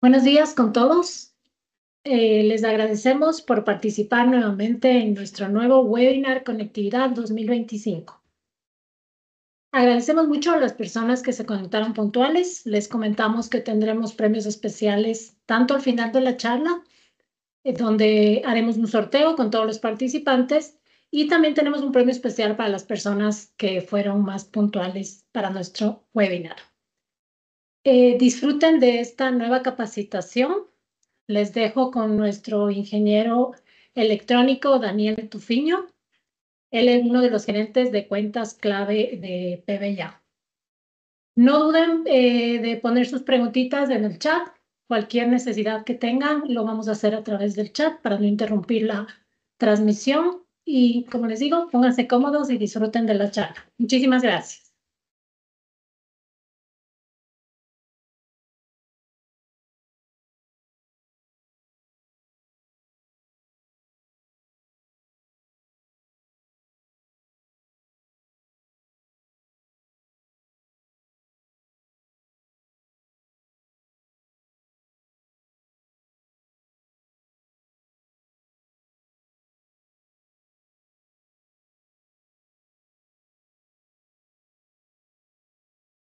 Buenos días con todos. Les agradecemos por participar nuevamente en nuestro nuevo webinar Conectividad 2025. Agradecemos mucho a las personas que se conectaron puntuales. Les comentamos que tendremos premios especiales tanto al final de la charla, donde haremos un sorteo con todos los participantes, y también tenemos un premio especial para las personas que fueron más puntuales para nuestro webinar. Disfruten de esta nueva capacitación. Les dejo con nuestro ingeniero electrónico Daniel Tufiño. Él es uno de los gerentes de cuentas clave de PBA. No duden de poner sus preguntitas en el chat. Cualquier necesidad que tengan lo vamos a hacer a través del chat para no interrumpir la transmisión. Y como les digo, pónganse cómodos y disfruten de la charla. Muchísimas gracias.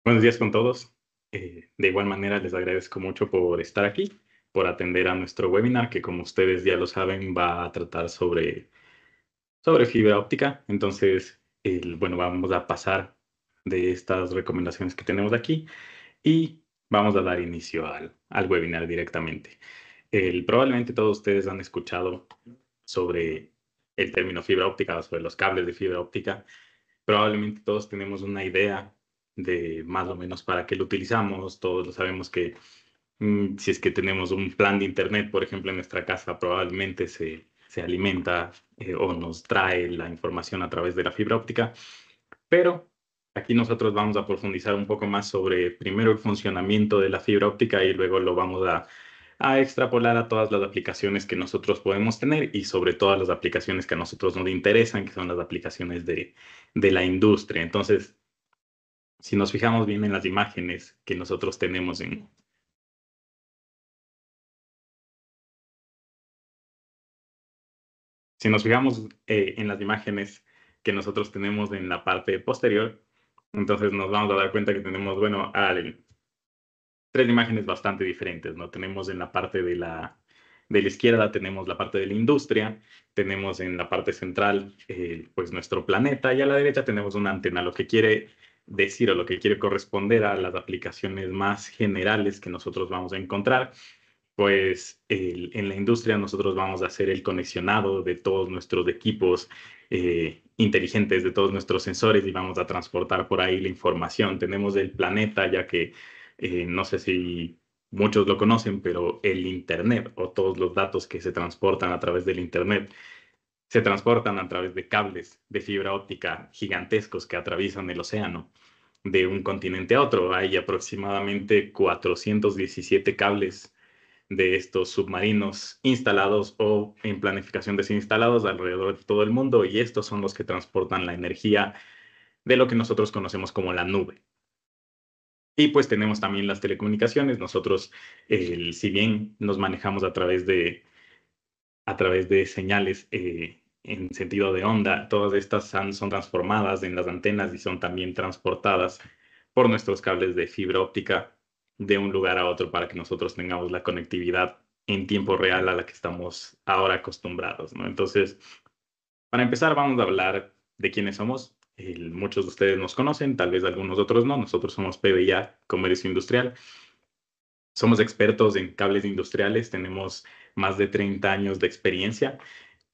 Buenos días con todos. De igual manera, les agradezco mucho por estar aquí, por atender a nuestro webinar, que como ustedes ya lo saben, va a tratar sobre fibra óptica. Entonces, bueno, vamos a pasar de estas recomendaciones que tenemos aquí y vamos a dar inicio al webinar directamente. Probablemente todos ustedes han escuchado sobre el término fibra óptica o sobre los cables de fibra óptica. Probablemente todos tenemos una idea de más o menos para qué lo utilizamos. Todos lo sabemos que si es que tenemos un plan de internet, por ejemplo, en nuestra casa, probablemente se alimenta o nos trae la información a través de la fibra óptica. Pero aquí nosotros vamos a profundizar un poco más sobre primero el funcionamiento de la fibra óptica y luego lo vamos a extrapolar a todas las aplicaciones que nosotros podemos tener y sobre todas las aplicaciones que a nosotros nos interesan, que son las aplicaciones de la industria. Entonces, si nos fijamos bien en las imágenes que nosotros tenemos si nos fijamos en las imágenes que nosotros tenemos en la parte posterior, entonces nos vamos a dar cuenta que tenemos, bueno, tres imágenes bastante diferentes, ¿no? Tenemos en la parte de la izquierda, tenemos la parte de la industria, tenemos en la parte central, pues nuestro planeta, y a la derecha tenemos una antena, lo que quiere decir o lo que quiere corresponder a las aplicaciones más generales que nosotros vamos a encontrar. Pues en la industria nosotros vamos a hacer el conexionado de todos nuestros equipos inteligentes, de todos nuestros sensores, y vamos a transportar por ahí la información. Tenemos el planeta, ya que no sé si muchos lo conocen, pero el Internet o todos los datos que se transportan a través del Internet se transportan a través de cables de fibra óptica gigantescos que atraviesan el océano de un continente a otro. Hay aproximadamente 417 cables de estos submarinos instalados o en planificación de ser instalados alrededor de todo el mundo, y estos son los que transportan la energía de lo que nosotros conocemos como la nube. Y pues tenemos también las telecomunicaciones. Nosotros, si bien nos manejamos a través de señales en sentido de onda, todas estas son transformadas en las antenas y son también transportadas por nuestros cables de fibra óptica de un lugar a otro para que nosotros tengamos la conectividad en tiempo real a la que estamos ahora acostumbrados, ¿no? Entonces, para empezar, vamos a hablar de quiénes somos. Muchos de ustedes nos conocen, tal vez algunos otros no. Nosotros somos PBA, Comercio Industrial. Somos expertos en cables industriales, tenemos más de 30 años de experiencia.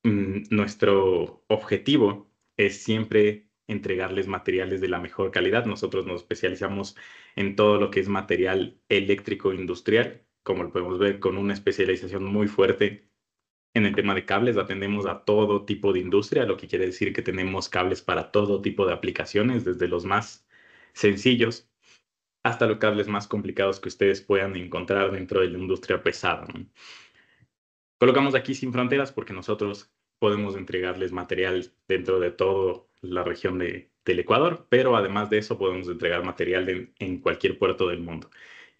Nuestro objetivo es siempre entregarles materiales de la mejor calidad. Nosotros nos especializamos en todo lo que es material eléctrico industrial, como lo podemos ver, con una especialización muy fuerte en el tema de cables. Atendemos a todo tipo de industria, lo que quiere decir que tenemos cables para todo tipo de aplicaciones, desde los más sencillos hasta los cables más complicados que ustedes puedan encontrar dentro de la industria pesada, ¿no? Colocamos aquí sin fronteras porque nosotros podemos entregarles material dentro de toda la región del Ecuador, pero además de eso podemos entregar material en cualquier puerto del mundo.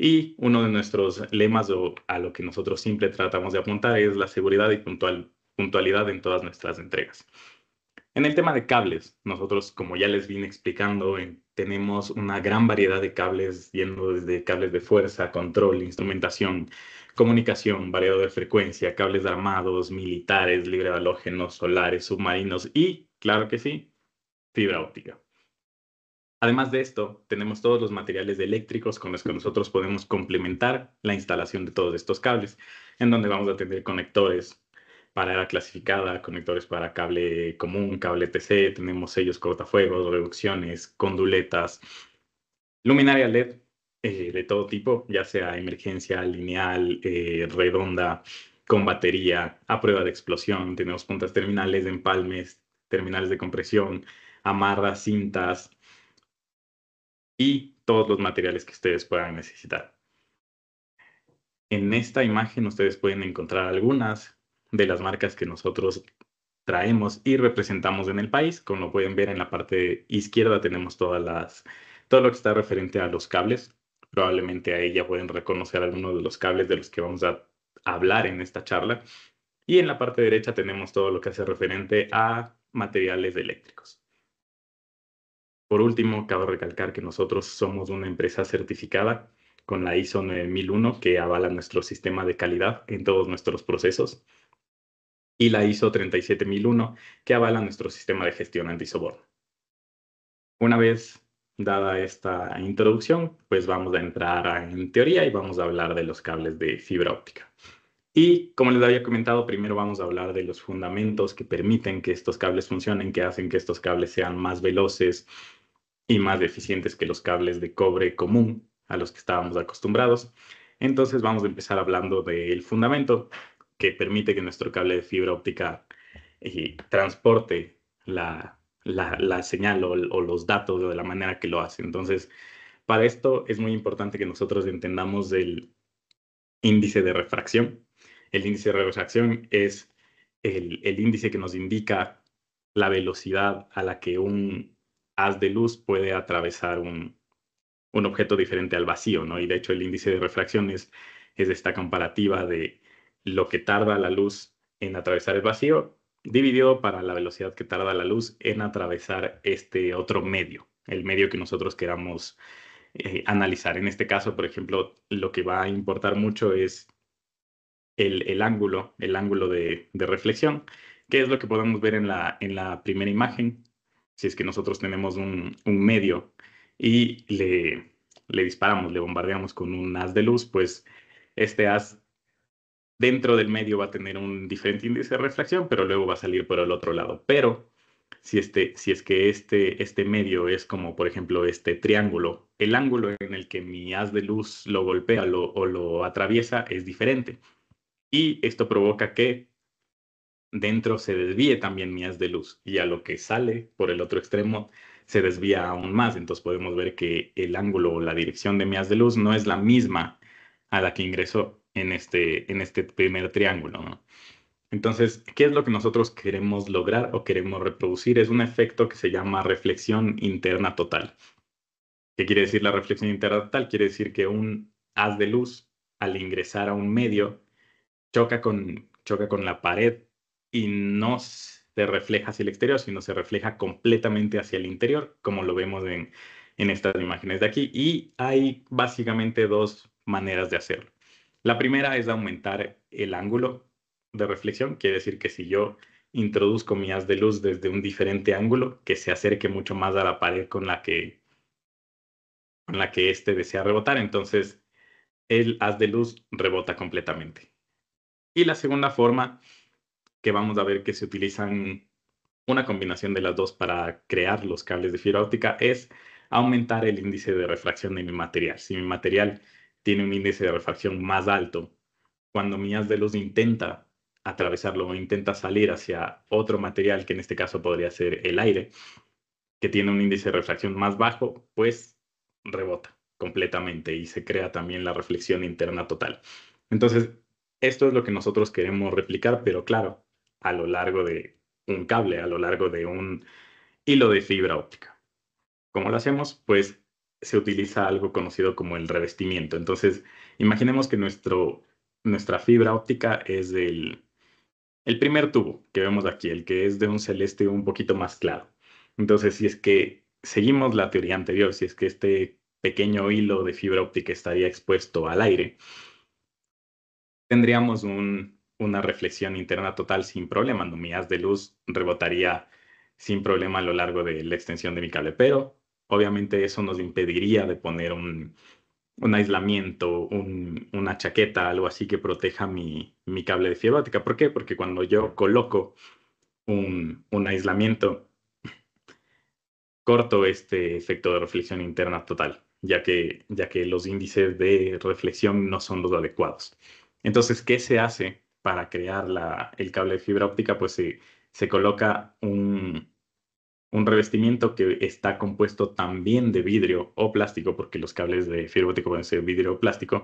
Y uno de nuestros lemas o a lo que nosotros siempre tratamos de apuntar es la seguridad y puntualidad en todas nuestras entregas. En el tema de cables, nosotros, como ya les vine explicando, tenemos una gran variedad de cables, yendo desde cables de fuerza, control, instrumentación, comunicación, variador de frecuencia, cables armados, militares, libre de halógenos, solares, submarinos y, claro que sí, fibra óptica. Además de esto, tenemos todos los materiales eléctricos con los que nosotros podemos complementar la instalación de todos estos cables, en donde vamos a tener conectores para era clasificada, conectores para cable común, cable TC, tenemos sellos cortafuegos, reducciones, conduletas, luminaria LED de todo tipo, ya sea emergencia, lineal, redonda, con batería, a prueba de explosión, tenemos puntas terminales, empalmes, terminales de compresión, amarras, cintas y todos los materiales que ustedes puedan necesitar. En esta imagen ustedes pueden encontrar algunas de las marcas que nosotros traemos y representamos en el país. Como lo pueden ver en la parte izquierda tenemos todo lo que está referente a los cables. Probablemente ahí ya pueden reconocer algunos de los cables de los que vamos a hablar en esta charla. Y en la parte derecha tenemos todo lo que hace referente a materiales eléctricos. Por último, cabe recalcar que nosotros somos una empresa certificada con la ISO 9001 que avala nuestro sistema de calidad en todos nuestros procesos y la ISO 37001 que avala nuestro sistema de gestión antisoborno. Una vez dada esta introducción, pues vamos a entrar en teoría y vamos a hablar de los cables de fibra óptica. Y como les había comentado, primero vamos a hablar de los fundamentos que permiten que estos cables funcionen, que hacen que estos cables sean más veloces y más eficientes que los cables de cobre común a los que estábamos acostumbrados. Entonces vamos a empezar hablando del fundamento que permite que nuestro cable de fibra óptica transporte la señal o los datos de la manera que lo hace. Entonces, para esto es muy importante que nosotros entendamos el índice de refracción. El índice de refracción es el índice que nos indica la velocidad a la que un haz de luz puede atravesar un objeto diferente al vacío, ¿no? Y de hecho el índice de refracción es esta comparativa de lo que tarda la luz en atravesar el vacío dividido para la velocidad que tarda la luz en atravesar este otro medio, el medio que nosotros queramos analizar. En este caso, por ejemplo, lo que va a importar mucho es el ángulo de reflexión, que es lo que podemos ver en la primera imagen. Si es que nosotros tenemos un medio y le disparamos, le bombardeamos con un haz de luz, pues este haz dentro del medio va a tener un diferente índice de refracción, pero luego va a salir por el otro lado. Pero si es que este medio es como, por ejemplo, este triángulo, el ángulo en el que mi haz de luz lo golpea o lo atraviesa es diferente. Y esto provoca que dentro se desvíe también mi haz de luz y a lo que sale por el otro extremo se desvía aún más. Entonces podemos ver que el ángulo o la dirección de mi haz de luz no es la misma a la que ingresó en este primer triángulo, ¿no? Entonces, ¿qué es lo que nosotros queremos lograr o queremos reproducir? Es un efecto que se llama reflexión interna total. ¿Qué quiere decir la reflexión interna total? Quiere decir que un haz de luz, al ingresar a un medio, choca con la pared y no se refleja hacia el exterior, sino se refleja completamente hacia el interior, como lo vemos en estas imágenes de aquí. Y hay básicamente dos maneras de hacerlo. La primera es aumentar el ángulo de reflexión, quiere decir que si yo introduzco mi haz de luz desde un diferente ángulo, que se acerque mucho más a la pared con la que éste desea rebotar, entonces el haz de luz rebota completamente. Y la segunda forma que vamos a ver que se utilizan una combinación de las dos para crear los cables de fibra óptica es aumentar el índice de refracción de mi material. Si mi material tiene un índice de refracción más alto, cuando mi haz de luz intenta atravesarlo o intenta salir hacia otro material, que en este caso podría ser el aire, que tiene un índice de refracción más bajo, pues rebota completamente y se crea también la reflexión interna total. Entonces, esto es lo que nosotros queremos replicar, pero claro, a lo largo de un cable, a lo largo de un hilo de fibra óptica. ¿Cómo lo hacemos? Pues se utiliza algo conocido como el revestimiento. Entonces, imaginemos que nuestra fibra óptica es el primer tubo que vemos aquí, el que es de un celeste un poquito más claro. Entonces, si es que seguimos la teoría anterior, si es que este pequeño hilo de fibra óptica estaría expuesto al aire, tendríamos una reflexión interna total sin problema, ¿no? Mi haz de luz rebotaría sin problema a lo largo de la extensión de mi cable, pero obviamente eso nos impediría de poner un aislamiento, una chaqueta, algo así que proteja mi cable de fibra óptica. ¿Por qué? Porque cuando yo coloco un aislamiento, corto este efecto de reflexión interna total, ya que los índices de reflexión no son los adecuados. Entonces, ¿qué se hace para crear el cable de fibra óptica? Pues se coloca un revestimiento que está compuesto también de vidrio o plástico, porque los cables de fibra óptica pueden ser vidrio o plástico,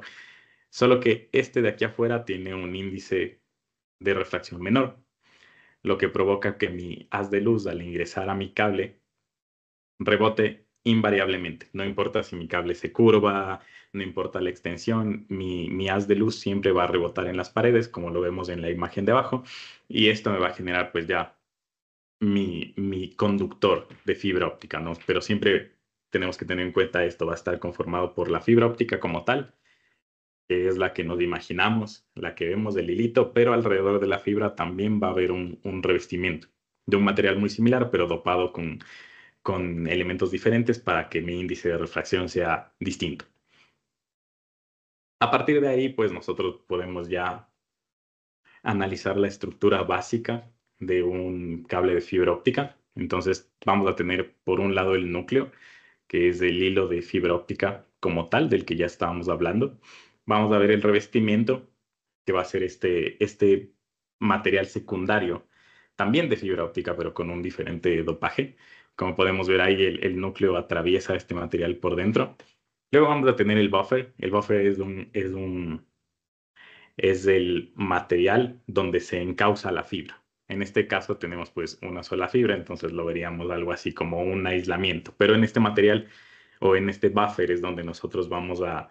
solo que este de aquí afuera tiene un índice de refracción menor, lo que provoca que mi haz de luz al ingresar a mi cable rebote invariablemente. No importa si mi cable se curva, no importa la extensión, mi haz de luz siempre va a rebotar en las paredes, como lo vemos en la imagen de abajo, y esto me va a generar pues ya mi conductor de fibra óptica, ¿no? Pero siempre tenemos que tener en cuenta esto, va a estar conformado por la fibra óptica como tal, que es la que nos imaginamos, la que vemos del hilito, pero alrededor de la fibra también va a haber un revestimiento de un material muy similar, pero dopado con elementos diferentes para que mi índice de refracción sea distinto. A partir de ahí, pues nosotros podemos ya analizar la estructura básica de un cable de fibra óptica. Entonces vamos a tener por un lado el núcleo, que es el hilo de fibra óptica como tal, del que ya estábamos hablando. Vamos a ver el revestimiento, que va a ser este material secundario, también de fibra óptica, pero con un diferente dopaje. Como podemos ver ahí, el núcleo atraviesa este material por dentro. Luego vamos a tener el buffer. El buffer es el material donde se encausa la fibra. En este caso tenemos pues una sola fibra, entonces lo veríamos algo así como un aislamiento. Pero en este material o en este buffer es donde nosotros vamos a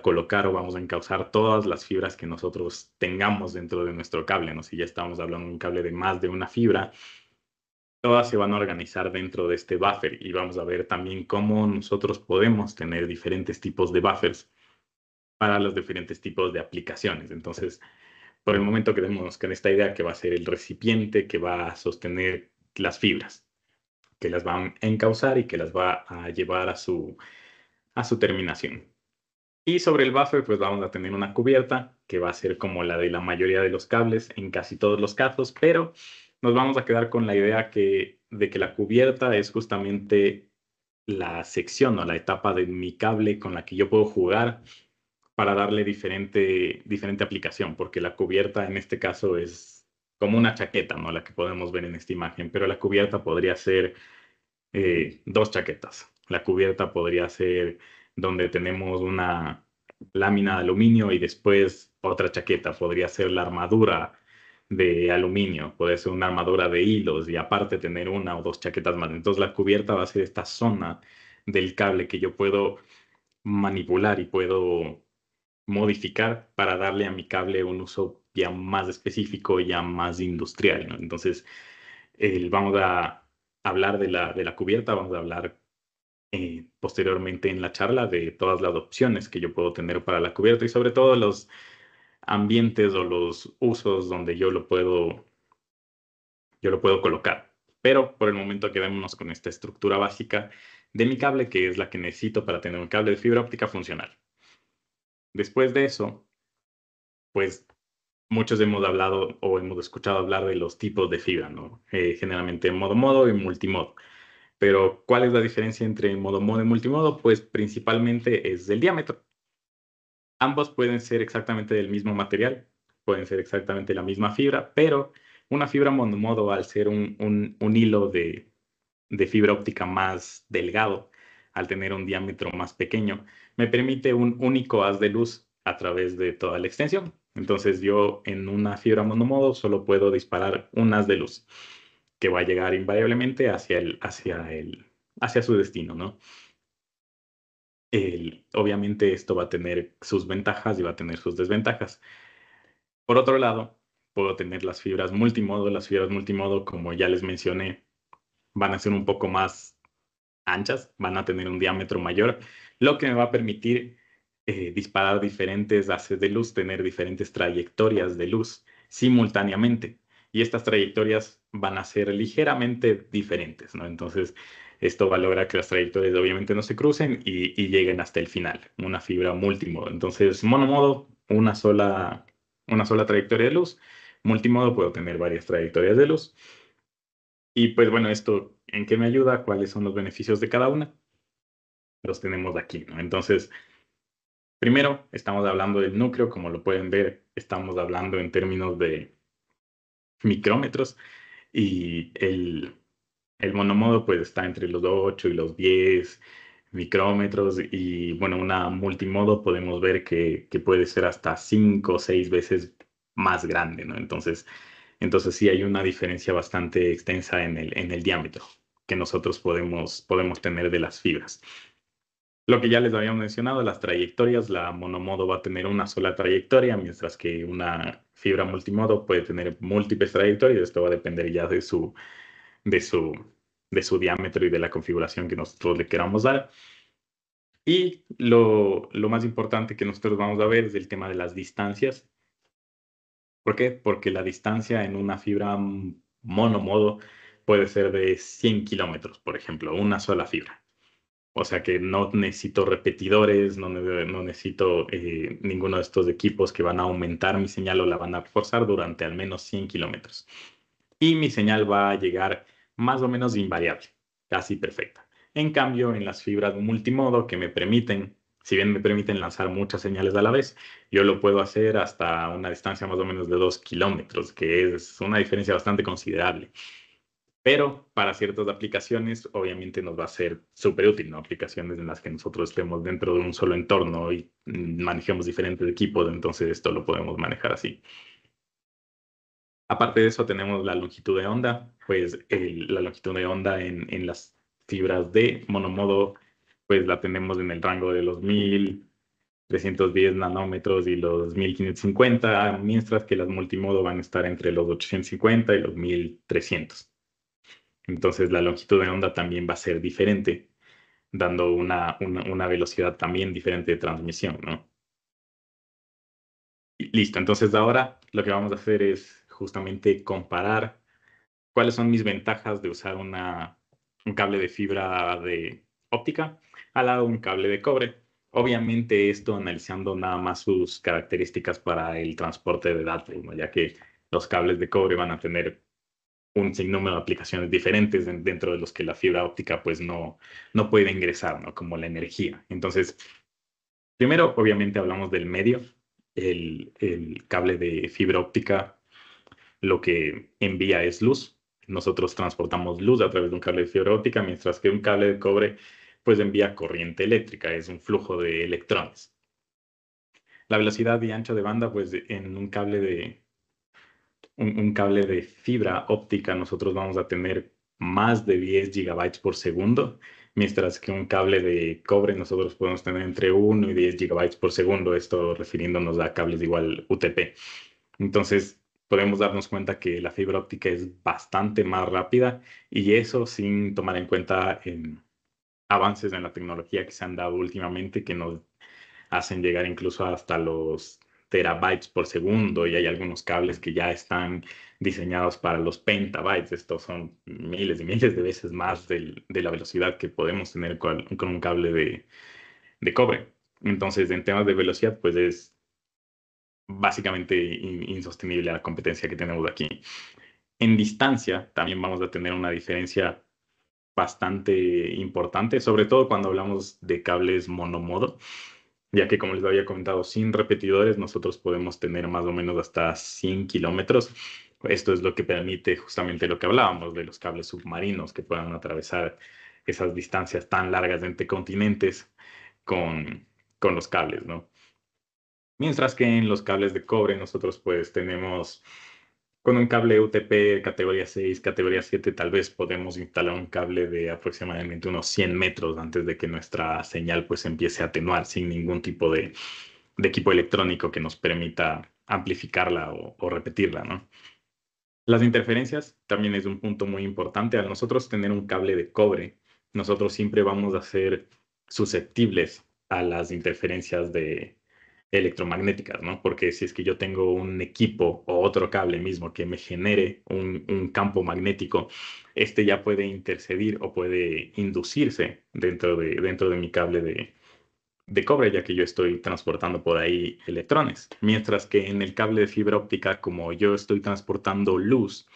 colocar o vamos a encauzar todas las fibras que nosotros tengamos dentro de nuestro cable, ¿no? Si ya estamos hablando de un cable de más de una fibra, todas se van a organizar dentro de este buffer y vamos a ver también cómo nosotros podemos tener diferentes tipos de buffers para los diferentes tipos de aplicaciones. Entonces, por el momento quedémonos con esta idea que va a ser el recipiente que va a sostener las fibras, que las va a encauzar y que las va a llevar a su terminación. Y sobre el buffer, pues vamos a tener una cubierta que va a ser como la de la mayoría de los cables en casi todos los casos, pero nos vamos a quedar con la idea de que la cubierta es justamente la sección o la etapa de mi cable con la que yo puedo jugar para darle diferente aplicación, porque la cubierta en este caso es como una chaqueta, ¿no? La que podemos ver en esta imagen, pero la cubierta podría ser dos chaquetas. La cubierta podría ser donde tenemos una lámina de aluminio y después otra chaqueta. Podría ser la armadura de aluminio, puede ser una armadura de hilos y aparte tener una o dos chaquetas más. Entonces la cubierta va a ser esta zona del cable que yo puedo manipular y puedo modificar para darle a mi cable un uso ya más específico, ya más industrial, ¿no? Entonces, vamos a hablar de la cubierta, vamos a hablar posteriormente en la charla de todas las opciones que yo puedo tener para la cubierta y sobre todo los ambientes o los usos donde yo lo puedo colocar. Pero por el momento quedémonos con esta estructura básica de mi cable, que es la que necesito para tener un cable de fibra óptica funcional. Después de eso, pues muchos hemos hablado o hemos escuchado hablar de los tipos de fibra, ¿no? Generalmente modo y multimodo. Pero, ¿cuál es la diferencia entre modo y multimodo? Pues principalmente es el diámetro. Ambos pueden ser exactamente del mismo material, pueden ser exactamente la misma fibra, pero una fibra monomodo, al ser un hilo de fibra óptica más delgado, al tener un diámetro más pequeño, me permite un único haz de luz a través de toda la extensión. Entonces yo en una fibra monomodo solo puedo disparar un haz de luz que va a llegar invariablemente hacia su destino, ¿no? Obviamente esto va a tener sus ventajas y va a tener sus desventajas. Por otro lado, puedo tener las fibras multimodo. Las fibras multimodo, como ya les mencioné, van a ser un poco más anchas, van a tener un diámetro mayor, lo que me va a permitir disparar diferentes haces de luz, tener diferentes trayectorias de luz simultáneamente. Y estas trayectorias van a ser ligeramente diferentes, ¿no? Entonces, esto va a lograr que las trayectorias obviamente no se crucen y lleguen hasta el final, una fibra multimodo. Entonces, monomodo, una sola trayectoria de luz. Multimodo, puedo tener varias trayectorias de luz. Y pues bueno, esto en qué me ayuda, cuáles son los beneficios de cada una, los tenemos aquí, ¿no? Entonces, primero estamos hablando del núcleo, como lo pueden ver, estamos hablando en términos de micrómetros y el monomodo pues está entre los 8 y los 10 micrómetros y bueno, una multimodo podemos ver que puede ser hasta 5 o 6 veces más grande, ¿no? Entonces sí hay una diferencia bastante extensa en el diámetro que nosotros podemos tener de las fibras. Lo que ya les habíamos mencionado, las trayectorias, la monomodo va a tener una sola trayectoria, mientras que una fibra multimodo puede tener múltiples trayectorias. Esto va a depender ya de su, de su diámetro y de la configuración que nosotros le queramos dar. Y lo más importante que nosotros vamos a ver es el tema de las distancias. ¿Por qué? Porque la distancia en una fibra monomodo puede ser de 100 kilómetros, por ejemplo, una sola fibra. O sea que no necesito repetidores, no necesito ninguno de estos equipos que van a aumentar mi señal o la van a reforzar durante al menos 100 kilómetros. Y mi señal va a llegar más o menos invariable, casi perfecta. En cambio, en las fibras multimodo que me permiten, si bien me permiten lanzar muchas señales a la vez, yo lo puedo hacer hasta una distancia más o menos de 2 kilómetros, que es una diferencia bastante considerable. Pero para ciertas aplicaciones, obviamente nos va a ser súper útil, ¿no? Aplicaciones en las que nosotros estemos dentro de un solo entorno y manejemos diferentes equipos, entonces esto lo podemos manejar así. Aparte de eso, tenemos la longitud de onda, pues la longitud de onda en las fibras de monomodo, pues la tenemos en el rango de los 1310 nanómetros y los 1550, mientras que las multimodo van a estar entre los 850 y los 1300. Entonces la longitud de onda también va a ser diferente, dando una velocidad también diferente de transmisión, ¿no? Y listo, entonces ahora lo que vamos a hacer es justamente comparar cuáles son mis ventajas de usar un cable de fibra de óptica al lado de un cable de cobre. Obviamente esto analizando nada más sus características para el transporte de datos, ¿no? Ya que los cables de cobre van a tener un sinnúmero de aplicaciones diferentes dentro de los que la fibra óptica pues no puede ingresar, ¿no? Como la energía. Entonces, primero obviamente hablamos del medio. El cable de fibra óptica lo que envía es luz. Nosotros transportamos luz a través de un cable de fibra óptica, mientras que un cable de cobre pues envía corriente eléctrica, es un flujo de electrones. La velocidad y ancho de banda pues en un cable de fibra óptica nosotros vamos a tener más de 10 gigabytes por segundo, mientras que un cable de cobre nosotros podemos tener entre 1 y 10 gigabytes por segundo, esto refiriéndonos a cables igual UTP. Entonces, podemos darnos cuenta que la fibra óptica es bastante más rápida y eso sin tomar en cuenta avances en la tecnología que se han dado últimamente que nos hacen llegar incluso hasta los terabytes por segundo y hay algunos cables que ya están diseñados para los pentabytes. Estos son miles y miles de veces más de la velocidad que podemos tener con un cable de cobre. Entonces, en temas de velocidad, pues es básicamente insostenible la competencia que tenemos aquí. En distancia también vamos a tener una diferencia bastante importante, sobre todo cuando hablamos de cables monomodo, ya que como les había comentado, sin repetidores nosotros podemos tener más o menos hasta 100 kilómetros. Esto es lo que permite justamente lo que hablábamos de los cables submarinos que puedan atravesar esas distancias tan largas entre continentes con los cables, ¿no? Mientras que en los cables de cobre nosotros pues tenemos Con un cable UTP categoría 6, categoría 7, tal vez podemos instalar un cable de aproximadamente unos 100 metros antes de que nuestra señal pues empiece a atenuar sin ningún tipo de equipo electrónico que nos permita amplificarla o repetirla, ¿no? Las interferencias también es un punto muy importante. Al nosotros tener un cable de cobre, nosotros siempre vamos a ser susceptibles a las interferencias electromagnéticas, ¿no? Porque si es que yo tengo un equipo o otro cable mismo que me genere un campo magnético, este ya puede intercedir o puede inducirse dentro de mi cable de cobre, ya que yo estoy transportando por ahí electrones. Mientras que en el cable de fibra óptica, como yo estoy transportando luz,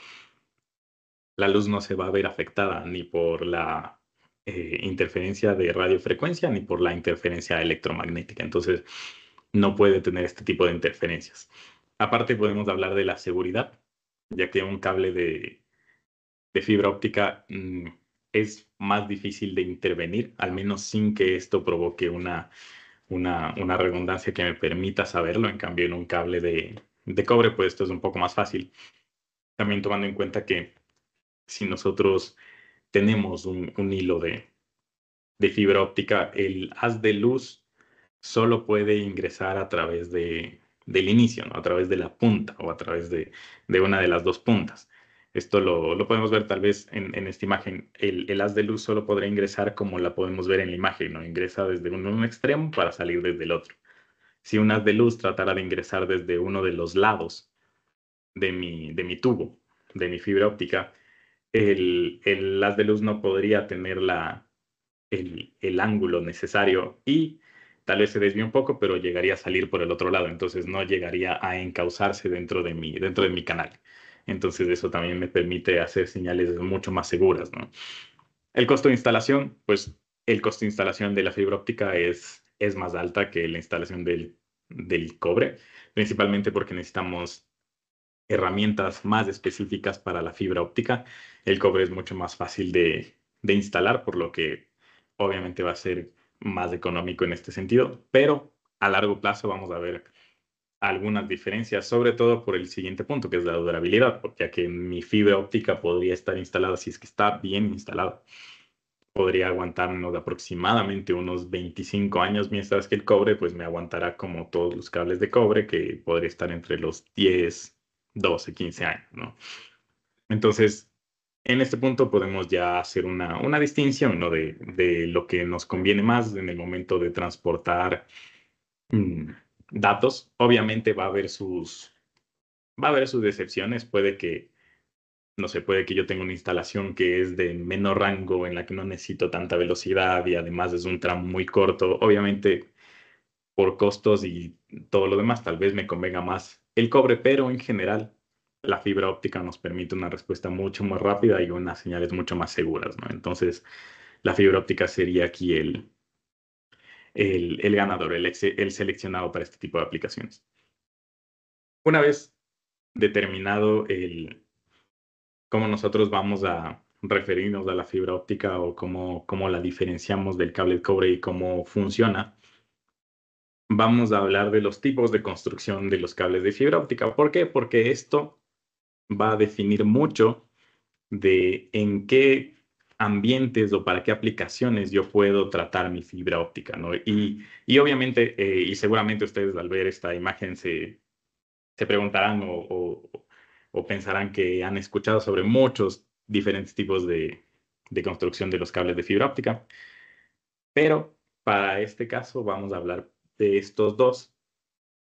la luz no se va a ver afectada ni por la interferencia de radiofrecuencia ni por la interferencia electromagnética. Entonces, no puede tener este tipo de interferencias. Aparte, podemos hablar de la seguridad, ya que un cable de fibra óptica es más difícil de intervenir, al menos sin que esto provoque una redundancia que me permita saberlo. En cambio, en un cable de cobre, pues esto es un poco más fácil. También tomando en cuenta que si nosotros tenemos un hilo de fibra óptica, el haz de luz solo puede ingresar a través del inicio, ¿no? A través de la punta o a través de una de las dos puntas. Esto lo podemos ver tal vez en esta imagen. El haz de luz solo podrá ingresar como la podemos ver en la imagen, ¿no? Ingresa desde un extremo para salir desde el otro. Si un haz de luz tratara de ingresar desde uno de los lados de mi tubo, de mi fibra óptica, el haz de luz no podría tener el ángulo necesario y tal vez se desvíe un poco, pero llegaría a salir por el otro lado, entonces no llegaría a encauzarse dentro de mi canal. Entonces eso también me permite hacer señales mucho más seguras, ¿no? El costo de instalación, pues el costo de instalación de la fibra óptica es más alta que la instalación del cobre, principalmente porque necesitamos herramientas más específicas para la fibra óptica. El cobre es mucho más fácil de instalar, por lo que obviamente va a ser más económico en este sentido, pero a largo plazo vamos a ver algunas diferencias, sobre todo por el siguiente punto, que es la durabilidad, porque ya que mi fibra óptica podría estar instalada, si es que está bien instalada, podría aguantarnos aproximadamente unos 25 años, mientras que el cobre pues me aguantará como todos los cables de cobre, que podría estar entre los 10, 12, 15 años, ¿no? Entonces, en este punto podemos ya hacer una distinción, ¿no? De lo que nos conviene más en el momento de transportar mm, datos. Obviamente va a haber sus excepciones. Puede que, no sé, puede que yo tenga una instalación que es de menor rango, en la que no necesito tanta velocidad y además es un tramo muy corto. Obviamente, por costos y todo lo demás, tal vez me convenga más el cobre, pero en general la fibra óptica nos permite una respuesta mucho más rápida y unas señales mucho más seguras, ¿no? Entonces, la fibra óptica sería aquí el ganador, el seleccionado para este tipo de aplicaciones. Una vez determinado cómo nosotros vamos a referirnos a la fibra óptica o cómo la diferenciamos del cable de cobre y cómo funciona, vamos a hablar de los tipos de construcción de los cables de fibra óptica. ¿Por qué? Porque esto va a definir mucho de en qué ambientes o para qué aplicaciones yo puedo tratar mi fibra óptica, ¿no? Y obviamente, y seguramente ustedes al ver esta imagen se preguntarán o pensarán que han escuchado sobre muchos diferentes tipos de construcción de los cables de fibra óptica, pero para este caso vamos a hablar de estos dos.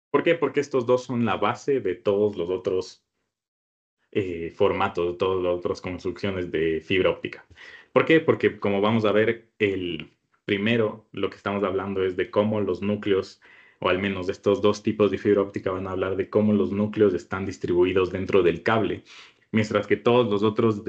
¿Por qué? Porque estos dos son la base de todos los otros formatos, de todas las otras construcciones de fibra óptica. ¿Por qué? Porque como vamos a ver, el primero, lo que estamos hablando es de cómo los núcleos, o al menos de estos dos tipos de fibra óptica, van a hablar de cómo los núcleos están distribuidos dentro del cable, mientras que todos los otros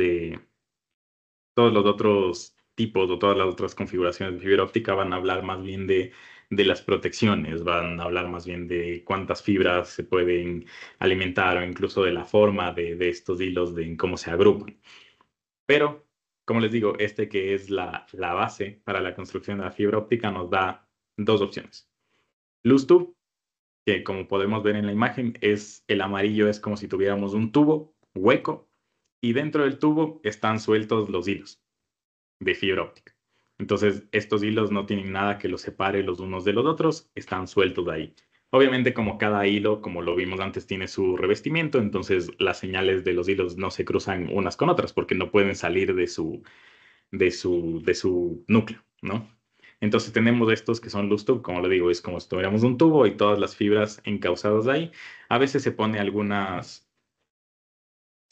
tipos o todas las otras configuraciones de fibra óptica van a hablar más bien de las protecciones, van a hablar más bien de cuántas fibras se pueden alimentar o incluso de la forma de estos hilos, de en cómo se agrupan. Pero, como les digo, este que es la base para la construcción de la fibra óptica nos da dos opciones. Luz tube, que como podemos ver en la imagen, el amarillo es como si tuviéramos un tubo hueco y dentro del tubo están sueltos los hilos de fibra óptica. Entonces, estos hilos no tienen nada que los separe los unos de los otros, están sueltos de ahí. Obviamente, como cada hilo, como lo vimos antes, tiene su revestimiento, entonces las señales de los hilos no se cruzan unas con otras porque no pueden salir de su núcleo, ¿no? Entonces tenemos estos que son loose tube, como le digo, es como si tuviéramos un tubo y todas las fibras encausadas ahí. A veces se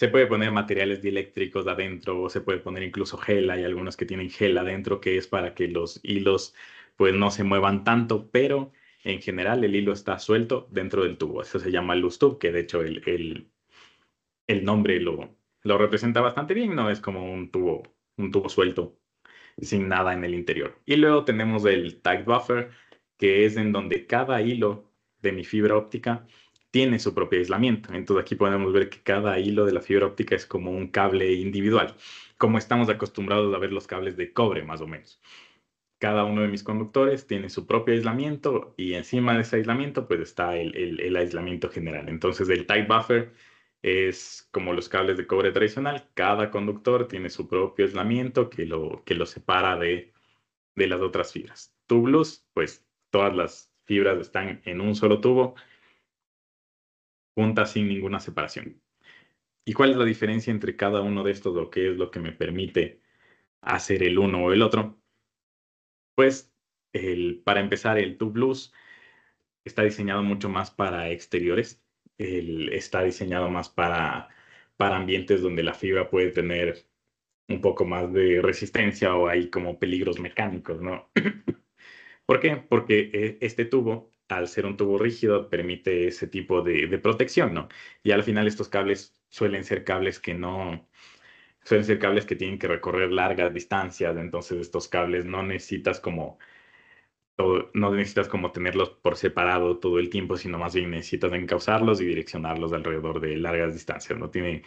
puede poner materiales dieléctricos adentro, o se puede poner incluso gel. Hay algunos que tienen gel adentro, que es para que los hilos pues no se muevan tanto, pero en general el hilo está suelto dentro del tubo. Eso se llama loose tube, que de hecho el nombre lo representa bastante bien, ¿no? Es como un tubo suelto sin nada en el interior. Y luego tenemos el tight buffer, que es en donde cada hilo de mi fibra óptica tiene su propio aislamiento. Entonces aquí podemos ver que cada hilo de la fibra óptica es como un cable individual, como estamos acostumbrados a ver los cables de cobre, más o menos. Cada uno de mis conductores tiene su propio aislamiento y encima de ese aislamiento pues está el aislamiento general. Entonces el tight buffer es como los cables de cobre tradicional. Cada conductor tiene su propio aislamiento que lo separa de las otras fibras. Tubos, pues todas las fibras están en un solo tubo, juntas sin ninguna separación. ¿Y cuál es la diferencia entre cada uno de estos o qué es lo que me permite hacer el uno o el otro? Pues para empezar, el tubeless está diseñado mucho más para exteriores. Está diseñado más para ambientes donde la fibra puede tener un poco más de resistencia o hay como peligros mecánicos, ¿no? ¿Por qué? Porque este tubo, al ser un tubo rígido, permite ese tipo de protección, ¿no? Y al final estos cables suelen ser cables que tienen que recorrer largas distancias, entonces estos cables no necesitas como tenerlos por separado todo el tiempo, sino más bien necesitas encauzarlos y direccionarlos alrededor de largas distancias, ¿no? Tiene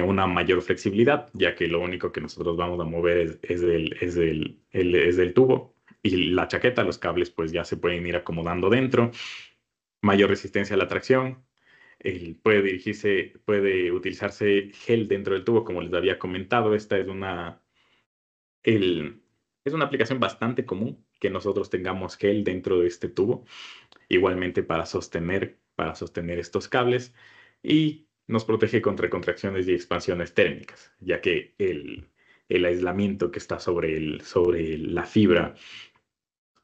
una mayor flexibilidad, ya que lo único que nosotros vamos a mover es el tubo. Y la chaqueta, los cables, pues ya se pueden ir acomodando dentro. Mayor resistencia a la tracción. Puede utilizarse gel dentro del tubo, como les había comentado. Esta el- es una aplicación bastante común que nosotros tengamos gel dentro de este tubo, igualmente para sostener estos cables y nos protege contra contracciones y expansiones térmicas, ya que el aislamiento que está sobre la fibra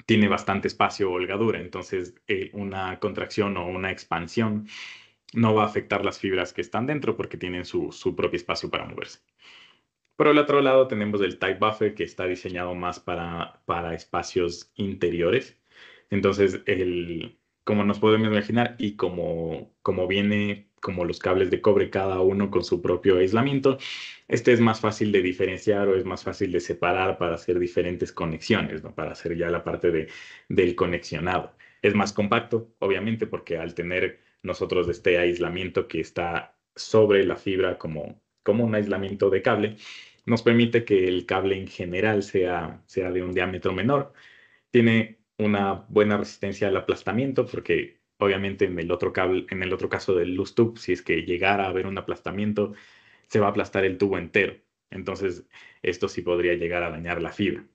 tiene bastante espacio o holgadura, entonces una contracción o una expansión no va a afectar las fibras que están dentro porque tienen su propio espacio para moverse. Por el otro lado tenemos el tight buffer que está diseñado más para espacios interiores. Entonces, como nos podemos imaginar y como viene como los cables de cobre cada uno con su propio aislamiento, este es más fácil de diferenciar o es más fácil de separar para hacer diferentes conexiones, ¿no? Para hacer ya la parte del conexionado. Es más compacto, obviamente, porque al tener nosotros este aislamiento que está sobre la fibra como un aislamiento de cable, nos permite que el cable en general sea de un diámetro menor. Tiene una buena resistencia al aplastamiento porque obviamente en el otro caso del loose tube, si es que llegara a haber un aplastamiento, se va a aplastar el tubo entero. Entonces, esto sí podría llegar a dañar la fibra.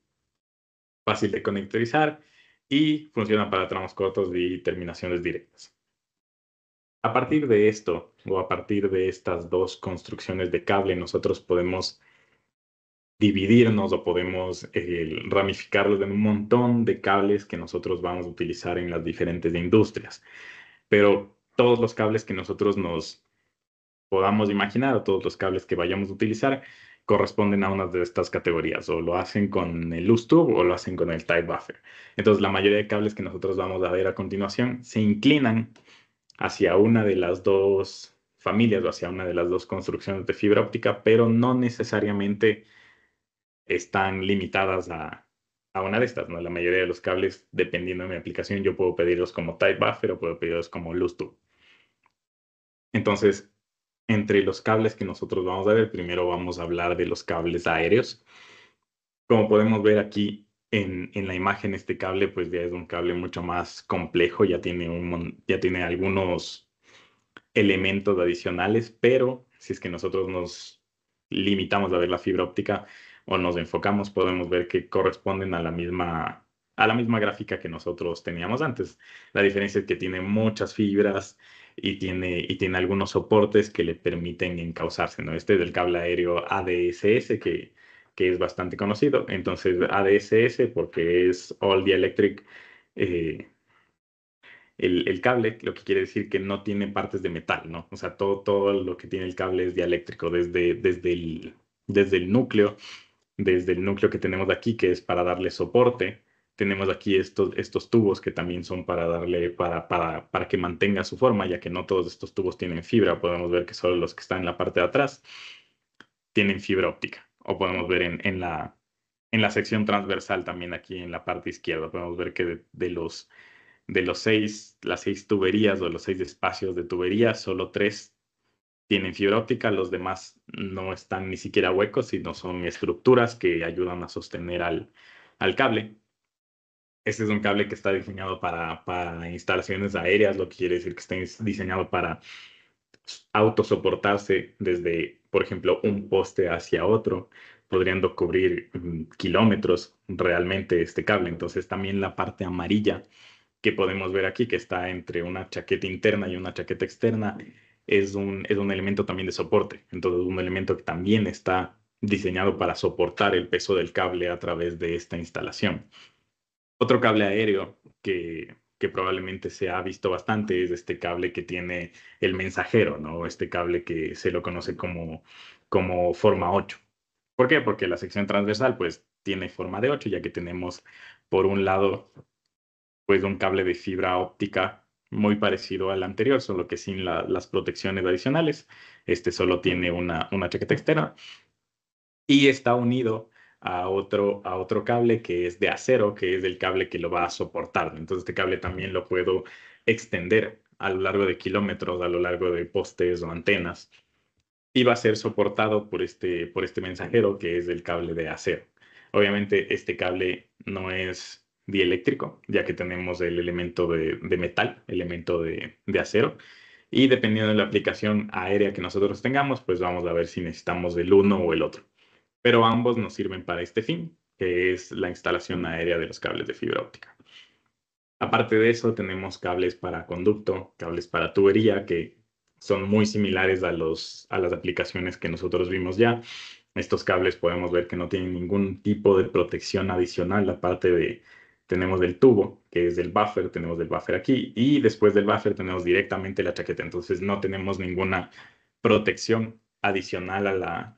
Fácil de conectorizar y funciona para tramos cortos y terminaciones directas. A partir de esto, o a partir de estas dos construcciones de cable, nosotros podemos dividirnos o podemos ramificarlos en un montón de cables que nosotros vamos a utilizar en las diferentes industrias. Pero todos los cables que nosotros nos podamos imaginar o todos los cables que vayamos a utilizar corresponden a una de estas categorías. O lo hacen con el loose tube o lo hacen con el tight buffer. Entonces, la mayoría de cables que nosotros vamos a ver a continuación se inclinan hacia una de las dos familias o hacia una de las dos construcciones de fibra óptica, pero no necesariamente están limitadas a una de estas, ¿no? La mayoría de los cables, dependiendo de mi aplicación, yo puedo pedirlos como type buffer o puedo pedirlos como loose tube. Entonces, entre los cables que nosotros vamos a ver, primero vamos a hablar de los cables aéreos. Como podemos ver aquí en la imagen, este cable pues ya es un cable mucho más complejo, ya tiene algunos elementos adicionales, pero si es que nosotros nos limitamos a ver la fibra óptica o nos enfocamos, podemos ver que corresponden a la misma gráfica que nosotros teníamos antes. La diferencia es que tiene muchas fibras y tiene algunos soportes que le permiten encauzarse, ¿no? Este es el cable aéreo ADSS que es bastante conocido. Entonces, ADSS porque es All Dielectric, eh, el cable, lo que quiere decir que no tiene partes de metal, ¿no? O sea, todo lo que tiene el cable es dieléctrico, desde el núcleo, desde el núcleo que tenemos aquí, que es para darle soporte. Tenemos aquí estos tubos que también son para darle, para que mantenga su forma, ya que no todos estos tubos tienen fibra. Podemos ver que solo los que están en la parte de atrás tienen fibra óptica. O podemos ver en la sección transversal también aquí en la parte izquierda, podemos ver que las 6 tuberías o los 6 espacios de tuberías, solo 3 tienen fibra óptica, los demás no están ni siquiera huecos, sino son estructuras que ayudan a sostener al cable. Este es un cable que está diseñado para instalaciones aéreas, lo que quiere decir que está diseñado para autosoportarse desde, por ejemplo, un poste hacia otro, podriendo cubrir kilómetros realmente este cable. Entonces también la parte amarilla que podemos ver aquí, que está entre una chaqueta interna y una chaqueta externa, es un elemento también de soporte. Entonces, un elemento que también está diseñado para soportar el peso del cable a través de esta instalación. Otro cable aéreo que probablemente se ha visto bastante es este cable que tiene el mensajero, ¿no? Este cable que se lo conoce como forma 8. ¿Por qué? Porque la sección transversal, pues, tiene forma de 8, ya que tenemos por un lado pues un cable de fibra óptica muy parecido al anterior, solo que sin las protecciones adicionales. Este solo tiene una chaqueta externa y está unido a otro cable que es de acero, que es el cable que lo va a soportar. Entonces este cable también lo puedo extender a lo largo de kilómetros, a lo largo de postes o antenas y va a ser soportado por este mensajero que es el cable de acero. Obviamente este cable no es dieléctrico, ya que tenemos el elemento de metal, elemento de acero, y dependiendo de la aplicación aérea que nosotros tengamos, pues vamos a ver si necesitamos el uno o el otro. Pero ambos nos sirven para este fin, que es la instalación aérea de los cables de fibra óptica. Aparte de eso, tenemos cables para conducto, cables para tubería, que son muy similares a las aplicaciones que nosotros vimos ya. Estos cables podemos ver que no tienen ningún tipo de protección adicional, aparte de, tenemos el tubo, que es el buffer, tenemos el buffer aquí, y después del buffer tenemos directamente la chaqueta. Entonces no tenemos ninguna protección adicional a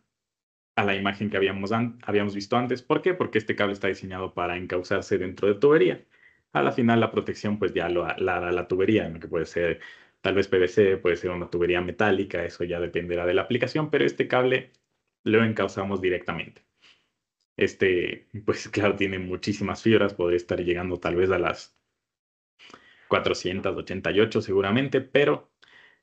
la imagen que habíamos visto antes. ¿Por qué? Porque este cable está diseñado para encauzarse dentro de tubería. A la final la protección pues ya la hará la tubería, ¿no? Que puede ser tal vez PVC, puede ser una tubería metálica, eso ya dependerá de la aplicación, pero este cable lo encauzamos directamente. Este, pues claro, tiene muchísimas fibras, podría estar llegando tal vez a las 488 seguramente, pero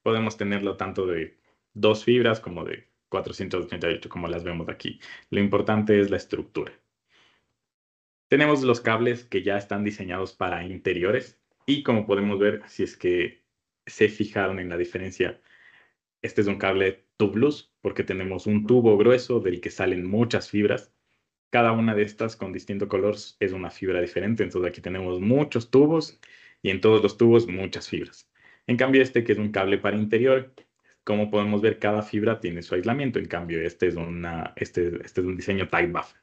podemos tenerlo tanto de 2 fibras como de 488, como las vemos aquí. Lo importante es la estructura. Tenemos los cables que ya están diseñados para interiores y como podemos ver, si es que se fijaron en la diferencia, este es un cable tubeless porque tenemos un tubo grueso del que salen muchas fibras. Cada una de estas con distinto color es una fibra diferente. Entonces aquí tenemos muchos tubos y en todos los tubos muchas fibras. En cambio este que es un cable para interior, como podemos ver cada fibra tiene su aislamiento. En cambio este es un diseño tight buffer.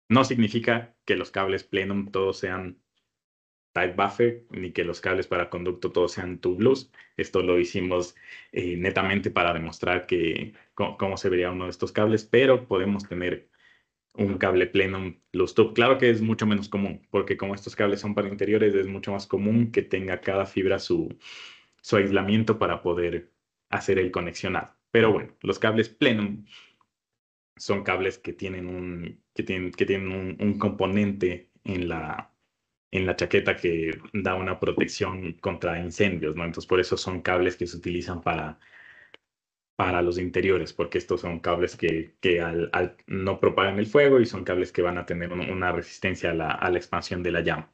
No significa que los cables plenum todos sean tight buffer ni que los cables para conducto todos sean tubeless. Esto lo hicimos netamente para demostrar cómo se vería uno de estos cables, pero podemos tener un cable plenum loose tube. Claro que es mucho menos común, porque como estos cables son para interiores, es mucho más común que tenga cada fibra su aislamiento para poder hacer el conexionado. Pero bueno, los cables plenum son cables que tienen un componente en la chaqueta que da una protección contra incendios, ¿no? Entonces, por eso son cables que se utilizan para los interiores, porque estos son cables que no propagan el fuego y son cables que van a tener una resistencia a la expansión de la llama.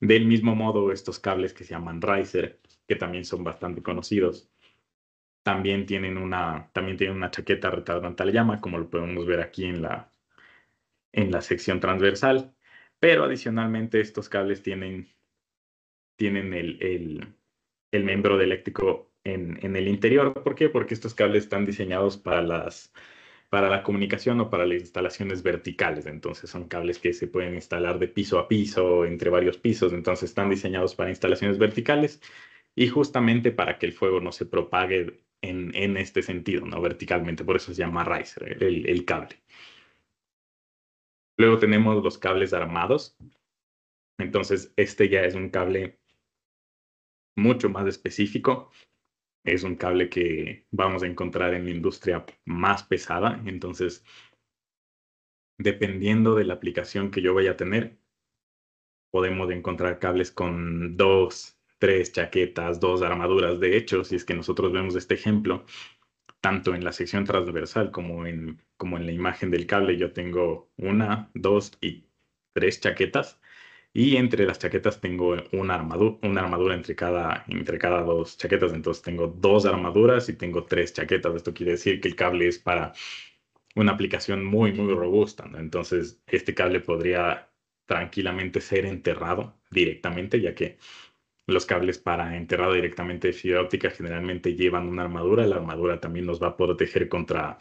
Del mismo modo, estos cables que se llaman riser, que también son bastante conocidos, también tienen una chaqueta retardante a la llama, como lo podemos ver aquí en la sección transversal, pero adicionalmente estos cables tienen el membro eléctrico en el interior. ¿Por qué? Porque estos cables están diseñados para la comunicación o para las instalaciones verticales. Entonces son cables que se pueden instalar de piso a piso, entre varios pisos. Entonces están diseñados para instalaciones verticales y justamente para que el fuego no se propague en este sentido, ¿no? Verticalmente. Por eso se llama riser, el cable. Luego tenemos los cables armados. Entonces este ya es un cable mucho más específico. Es un cable que vamos a encontrar en la industria más pesada. Entonces, dependiendo de la aplicación que yo vaya a tener, podemos encontrar cables con dos, tres chaquetas, dos armaduras. De hecho, si es que nosotros vemos este ejemplo, tanto en la sección transversal como en la imagen del cable, yo tengo una, dos y tres chaquetas. Y entre las chaquetas tengo una armadura entre cada dos chaquetas. Entonces tengo dos armaduras y tengo tres chaquetas. Esto quiere decir que el cable es para una aplicación muy, muy robusta, ¿no? Entonces este cable podría tranquilamente ser enterrado directamente, ya que los cables para enterrado directamente de fibra óptica generalmente llevan una armadura. La armadura también nos va a proteger contra